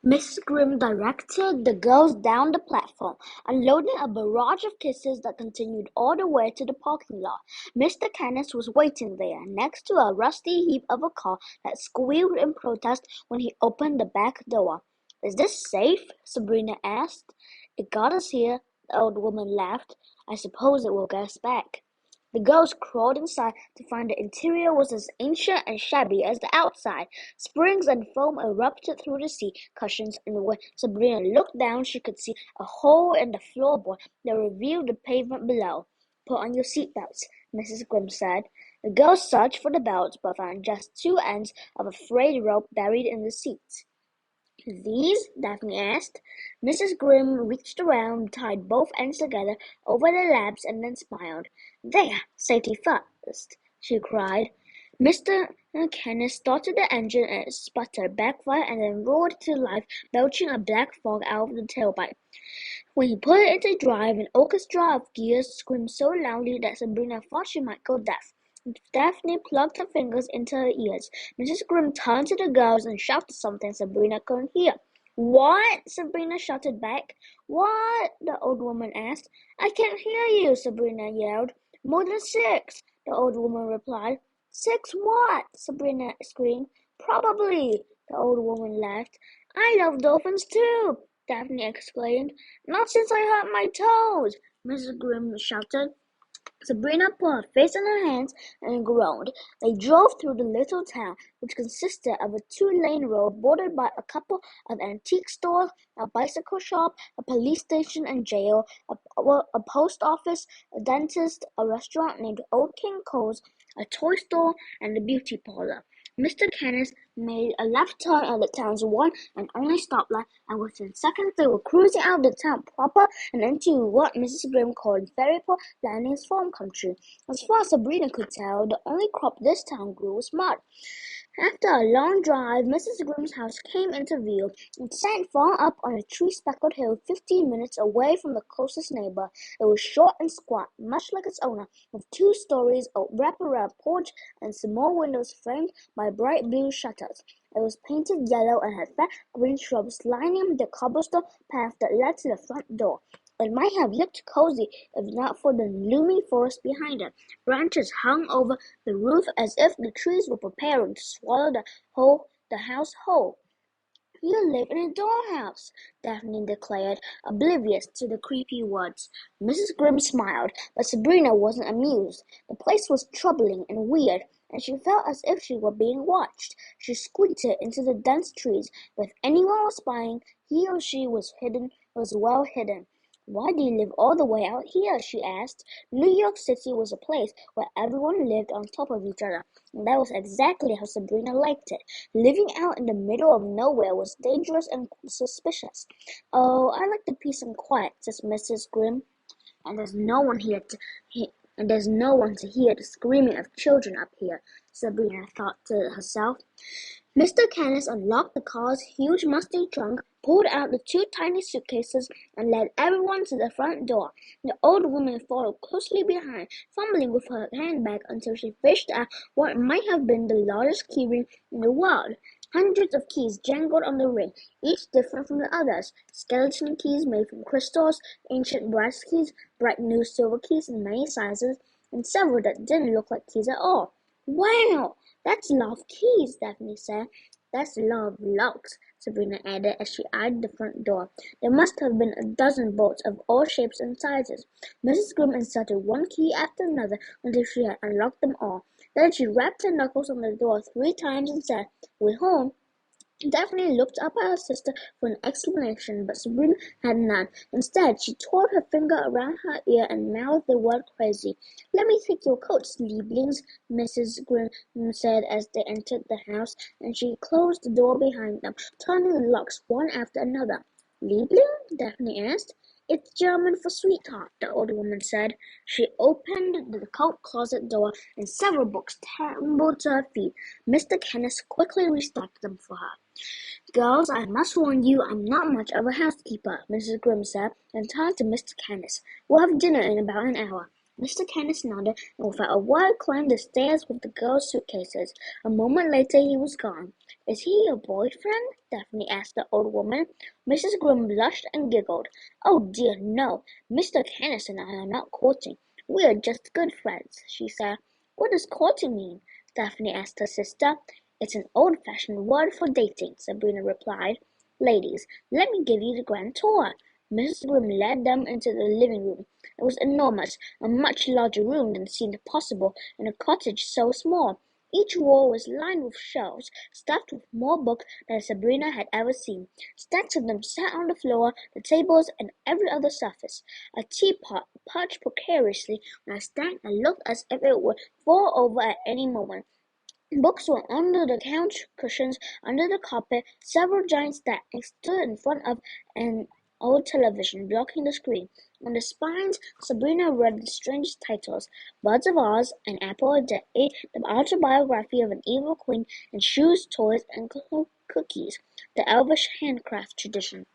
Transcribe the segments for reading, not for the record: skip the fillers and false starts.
Mrs. Grimm directed the girls down the platform, unloading a barrage of kisses that continued all the way to the parking lot. Mr. Kenneth was waiting there, next to a rusty heap of a car that squealed in protest when he opened the back door. "Is this safe?" Sabrina asked. "It got us here," the old woman laughed. "I suppose it will get us back." The girls crawled inside to find the interior was as ancient and shabby as the outside. Springs and foam erupted through the seat cushions, and when Sabrina looked down, she could see a hole in the floorboard that revealed the pavement below. "Put on your seatbelts," Mrs. Grimm said. The girls searched for the belts, but found just two ends of a frayed rope buried in the seats. "These?" Daphne asked. Mrs. Grimm reached around, tied both ends together over the lamps, and then smiled. "There! Safety first!" she cried. Mr. Kenneth started the engine and it sputtered, backfired, and then roared to life, belching a black fog out of the tailpipe. When he put it into drive, an orchestra of gears screamed so loudly that Sabrina thought she might go deaf. Daphne plugged her fingers into her ears. Mrs. Grimm turned to the girls and shouted something Sabrina couldn't hear. "What?" Sabrina shouted back. "What?" the old woman asked. "I can't hear you," Sabrina yelled. "More than 6, the old woman replied. "6 what?" Sabrina screamed. "Probably," the old woman laughed. "I love dolphins too," Daphne exclaimed. "Not since I hurt my toes," Mrs. Grimm shouted. Sabrina put her face in her hands and groaned. They drove through the little town, which consisted of a 2-lane road bordered by a couple of antique stores, a bicycle shop, a police station and jail, a post office, a dentist, a restaurant named Old King Cole's, a toy store, and a beauty parlor. Mr. Kenneth made a left turn at the town's one and only stoplight, and within seconds they were cruising out of the town proper and into what Mrs. Grimm called Fairyport Landing's farm country. As far as Sabrina could tell, the only crop this town grew was mud. After a long drive, Mrs. Grimm's house came into view. It sat far up on a tree-speckled hill 15 minutes away from the closest neighbor. It was short and squat, much like its owner, with 2 stories, a wraparound porch, and small windows framed by bright blue shutters. It was painted yellow and had fat green shrubs lining the cobblestone path that led to the front door. It might have looked cozy if not for the looming forest behind it. Branches hung over the roof as if the trees were preparing to swallow the house whole. "You live in a dollhouse," Daphne declared, oblivious to the creepy words. Mrs. Grimm smiled, but Sabrina wasn't amused. The place was troubling and weird, and she felt as if she were being watched. She squinted into the dense trees, but if anyone was spying, he or she was well hidden. "Why do you live all the way out here?" she asked. New York City was a place where everyone lived on top of each other, and that was exactly how Sabrina liked it. Living out in the middle of nowhere was dangerous and suspicious. "Oh, I like the peace and quiet," said Mrs. Grimm, and there's no one to hear the screaming of children up here, Sabrina thought to herself. Mr. Kenneth unlocked the car's huge musty trunk, pulled out the 2 tiny suitcases, and led everyone to the front door. The old woman followed closely behind, fumbling with her handbag until she fished out what might have been the largest keyring in the world. Hundreds of keys jangled on the ring, each different from the others. Skeleton keys made from crystals, ancient brass keys, bright new silver keys in many sizes, and several that didn't look like keys at all. "Wow! That's a lot of keys," Daphne said. "That's a lot of locks," Sabrina added as she eyed the front door. There must have been a dozen bolts of all shapes and sizes. Mrs. Grimm inserted one key after another until she had unlocked them all. Then she rapped her knuckles on the door 3 times and said, "We're home." Daphne looked up at her sister for an explanation, but Sabrina had none. Instead, she twirled her finger around her ear and mouthed the word crazy. "Let me take your coats, Lieblings," Mrs. Grimm said as they entered the house, and she closed the door behind them, turning the locks one after another. "Liebling?" Daphne asked. "It's German for sweetheart," the old woman said. She opened the coat closet door, and several books tumbled to her feet. Mr. Kenneth quickly restocked them for her. "Girls, I must warn you I'm not much of a housekeeper," Mrs. Grimm said, and turned to Mr. Kenneth. "We'll have dinner in about an hour." Mr. Canis nodded and without a word climbed the stairs with the girls' suitcases. A moment later he was gone. "Is he your boyfriend?" Daphne asked the old woman. Mrs. Grimm blushed and giggled. "Oh dear, no. Mr. Canis and I are not courting. We are just good friends," she said. "What does courting mean?" Daphne asked her sister. "It's an old-fashioned word for dating," Sabrina replied. "Ladies, let me give you the grand tour." Mrs. Grimm led them into the living room. It was enormous, a much larger room than seemed possible in a cottage so small. Each wall was lined with shelves, stuffed with more books than Sabrina had ever seen. Stacks of them sat on the floor, the tables, and every other surface. A teapot perched precariously on a stand and looked as if it would fall over at any moment. Books were under the couch cushions, under the carpet. Several giant stacks stood in front of an old television, blocking the screen. On the spines, Sabrina read the strange titles: Birds of Oz, An Apple a Day, The Autobiography of an Evil Queen, and Shoes, Toys, and Cookies, the Elvish handcraft tradition.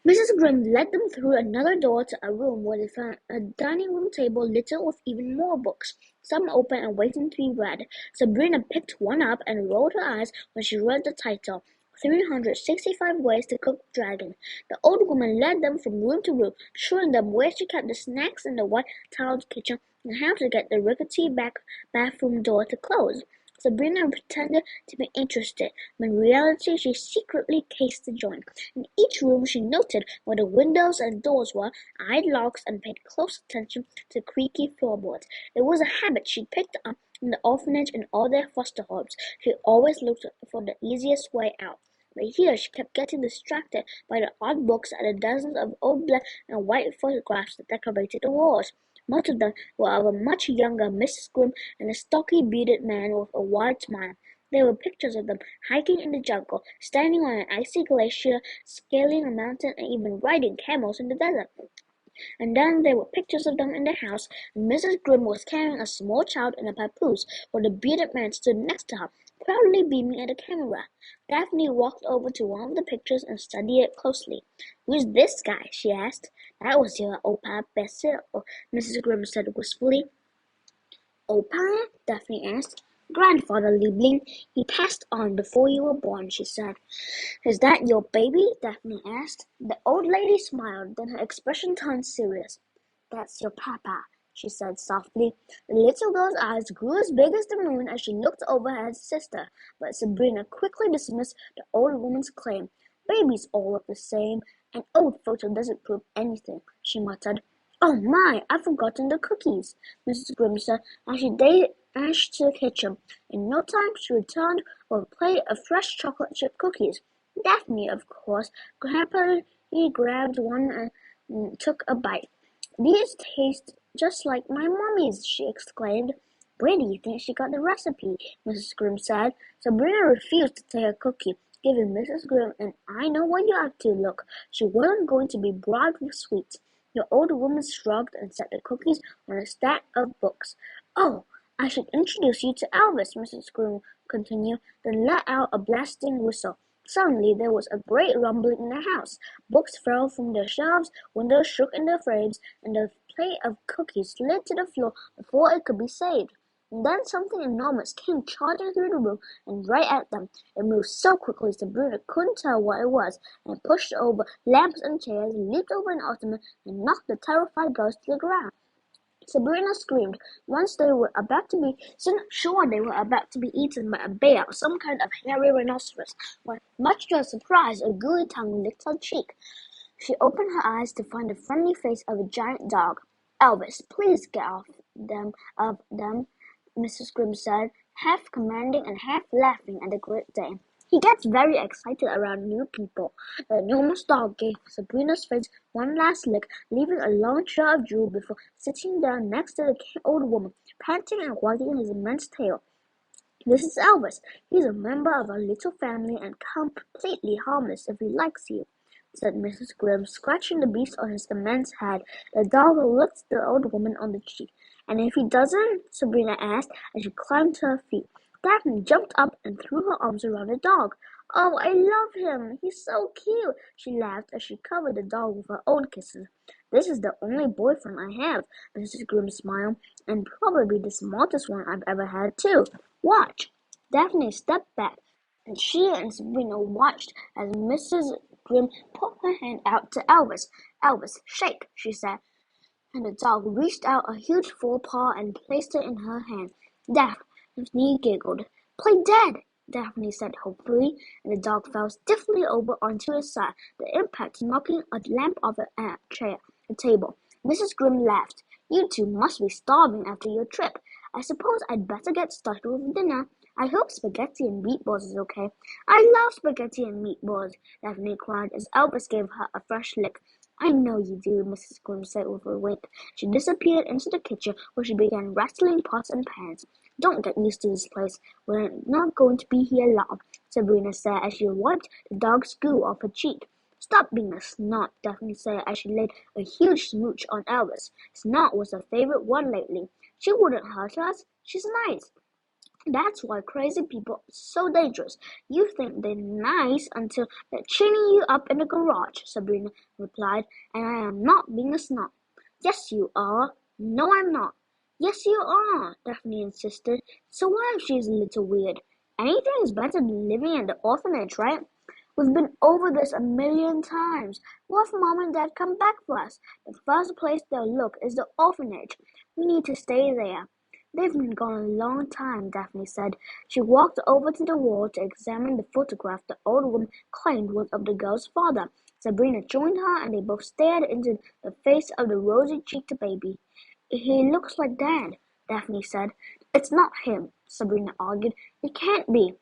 Mrs. Grimm led them through another door to a room where they found a dining room table littered with even more books, some open and waiting to be read. Sabrina picked one up and rolled her eyes when she read the title, 365 Ways to Cook Dragon. The old woman led them from room to room, showing them where she kept the snacks in the white-tiled kitchen and how to get the rickety bathroom door to close. Sabrina pretended to be interested, but in reality she secretly cased the joint. In each room she noted where the windows and doors were, eyed locks, and paid close attention to creaky floorboards. It was a habit she picked up in the orphanage and all their foster homes. She always looked for the easiest way out. But here she kept getting distracted by the odd books and the dozens of old black and white photographs that decorated the walls. Most of them were of a much younger Mrs. Grimm and a stocky, bearded man with a wide smile. There were pictures of them hiking in the jungle, standing on an icy glacier, scaling a mountain, and even riding camels in the desert. And then there were pictures of them in the house, and Mrs. Grimm was carrying a small child in a papoose, while the bearded man stood next to her, proudly beaming at the camera. Daphne walked over to one of the pictures and studied it closely. "Who's this guy?" she asked. "That was your Opa Basil," Mrs. Grimm said wistfully. "Opa?" Daphne asked. "Grandfather Liebling. He passed on before you were born," she said. "Is that your baby?" Daphne asked. The old lady smiled, then her expression turned serious. "That's your papa," she said softly. The little girl's eyes grew as big as the moon as she looked over at her sister, but Sabrina quickly dismissed the old woman's claim. "Babies all look the same. An old photo doesn't prove anything," she muttered. "Oh my, I've forgotten the cookies," Mrs. Grimm said as she dashed to the kitchen. In no time she returned with a plate of fresh chocolate chip cookies. Daphne, of course, happily grabbed one and took a bite. "These taste just like my mummy's," she exclaimed. "Where do you think she got the recipe?" Mrs. Grimm said. Sabrina refused to take a cookie, giving Mrs. Grimm an "I know what you're up to" look. She wasn't going to be bribed with sweets. The old woman shrugged and set the cookies on a stack of books. "Oh, I should introduce you to Elvis," Mrs. Grimm continued, then let out a blasting whistle. Suddenly there was a great rumbling in the house. Books fell from their shelves, windows shook in their frames, and the plate of cookies slid to the floor before it could be saved. And then something enormous came charging through the room and right at them. It moved so quickly Sabrina couldn't tell what it was, and pushed over lamps and chairs, leaped over an ottoman, and knocked the terrified girls to the ground. Sabrina screamed. Once they were about to be sure they were about to be eaten by a bear or some kind of hairy rhinoceros, when, much to her surprise, a gooey tongue licked her cheek. She opened her eyes to find the friendly face of a giant dog. "Elvis, please get of them," Mrs. Grimm said, half commanding and half laughing at the great day. "He gets very excited around new people." The enormous dog gave Sabrina's face one last lick, leaving a long trail of drool before sitting down next to the old woman, panting and wagging his immense tail. "This is Elvis. He's a member of our little family and completely harmless if he likes you," said Mrs. Grimm, scratching the beast on his immense head. The dog licked the old woman on the cheek. "And if he doesn't?" Sabrina asked as she climbed to her feet. Daphne jumped up and threw her arms around the dog. "Oh, I love him. He's so cute," she laughed as she covered the dog with her own kisses. This is the only boyfriend I have, Mrs. Grimm smiled, and probably the smartest one I've ever had, too. Watch. Daphne stepped back, and she and Sabrina watched as Mrs. Grimm put her hand out to Elvis. Elvis, shake, she said, and the dog reached out a huge forepaw and placed it in her hand. Daphne giggled. Play dead, Daphne said hopefully, and the dog fell stiffly over onto his side, the impact knocking a lamp off a table. Mrs. Grimm laughed. You two must be starving after your trip. I suppose I'd better get started with dinner. I hope spaghetti and meatballs is okay. I love spaghetti and meatballs, Daphne cried as Albus gave her a fresh lick. I know you do, Mrs. Grimm said with a wink. She disappeared into the kitchen where she began rattling pots and pans. Don't get used to this place. We're not going to be here long, Sabrina said as she wiped the dog's goo off her cheek. Stop being a snot, Daphne said as she laid a huge smooch on Elvis. Snot was her favorite one lately. She wouldn't hurt us. She's nice. That's why crazy people are so dangerous. You think they're nice until they're chaining you up in the garage, Sabrina replied, and I am not being a snot. Yes, you are. No, I'm not. Yes, you are, Daphne insisted. So what if she's a little weird? Anything is better than living at the orphanage, right? We've been over this a million times. What if Mom and Dad come back for us? The first place they'll look is the orphanage. We need to stay there. They've been gone a long time, Daphne said. She walked over to the wall to examine the photograph the old woman claimed was of the girl's father. Sabrina joined her, and they both stared into the face of the rosy-cheeked baby. He looks like Dad, Daphne said. It's not him, Sabrina argued. It can't be.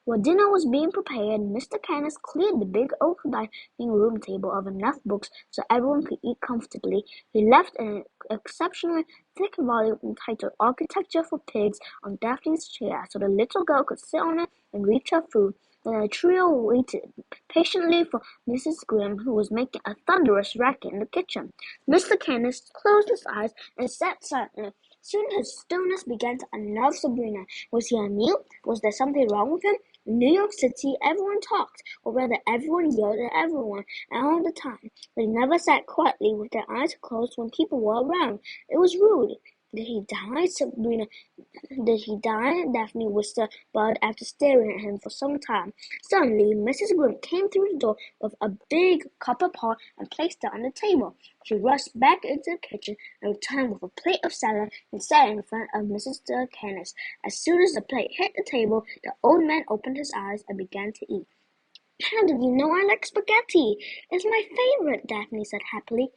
While dinner was being prepared, Mr. Canis cleared the big oak dining room table of enough books so everyone could eat comfortably. He left an exceptionally thick volume entitled Architecture for Pigs on Daphne's chair so the little girl could sit on it and reach her food. Then the trio waited patiently for Mrs. Grimm, who was making a thunderous racket in the kitchen. Mr. Canis closed his eyes and sat silently. Soon his stillness began to unnerve Sabrina. Was he on mute? Was there something wrong with him? In New York City, everyone talked, or rather everyone yelled at everyone, all the time. They never sat quietly with their eyes closed when people were around. It was rude. Did he die? Sabrina Did he die? Daphne whispered after staring at him for some time. Suddenly, Mrs. Grimm came through the door with a big copper pot and placed it on the table. She rushed back into the kitchen and returned with a plate of salad and sat in front of Mrs. Canis. As soon as the plate hit the table, the old man opened his eyes and began to eat. How did you know I like spaghetti? It's my favorite, Daphne said happily.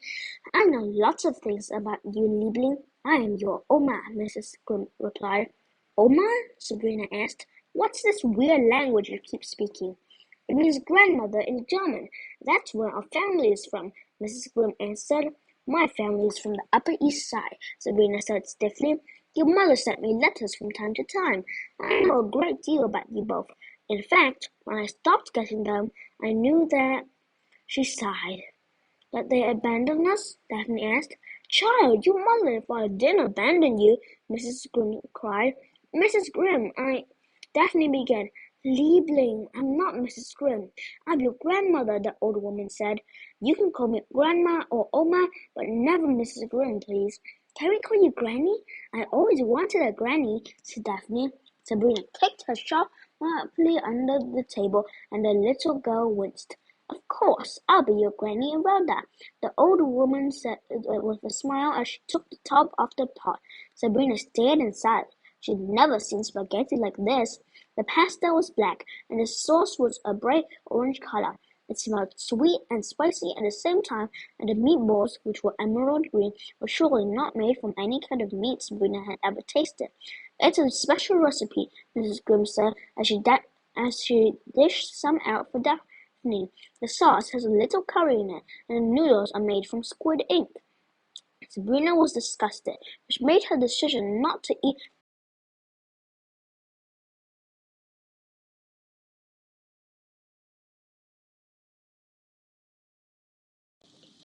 I know lots of things about you, Liebling. I am your Oma, Mrs. Grimm replied. Oma? Sabrina asked. What's this weird language you keep speaking? It means grandmother in German. That's where our family is from, Mrs. Grimm answered. My family is from the Upper East Side, Sabrina said stiffly. Your mother sent me letters from time to time. I know a great deal about you both. In fact, when I stopped getting them, I knew that. She sighed. That they abandoned us? Daphne asked. Child, your mother and father didn't abandon you, Mrs. Grimm cried. Mrs. Grimm, Daphne began. Liebling, I'm not Mrs. Grimm. I'm your grandmother, the old woman said. You can call me Grandma or Oma, but never Mrs. Grimm, please. Can we call you Granny? I always wanted a granny, said Daphne. Sabrina kicked her sharply under the table, and the little girl winced. Of course, I'll be your granny and Rhoda, the old woman said with a smile as she took the top off the pot. Sabrina stared in silence. She'd never seen spaghetti like this. The pasta was black, and the sauce was a bright orange color. It smelled sweet and spicy at the same time, and the meatballs, which were emerald green, were surely not made from any kind of meat Sabrina had ever tasted. It's a special recipe, Mrs. Grimm said as she dished some out for Daphne. The sauce has a little curry in it, and the noodles are made from squid ink. Sabrina was disgusted, which made her decision not to eat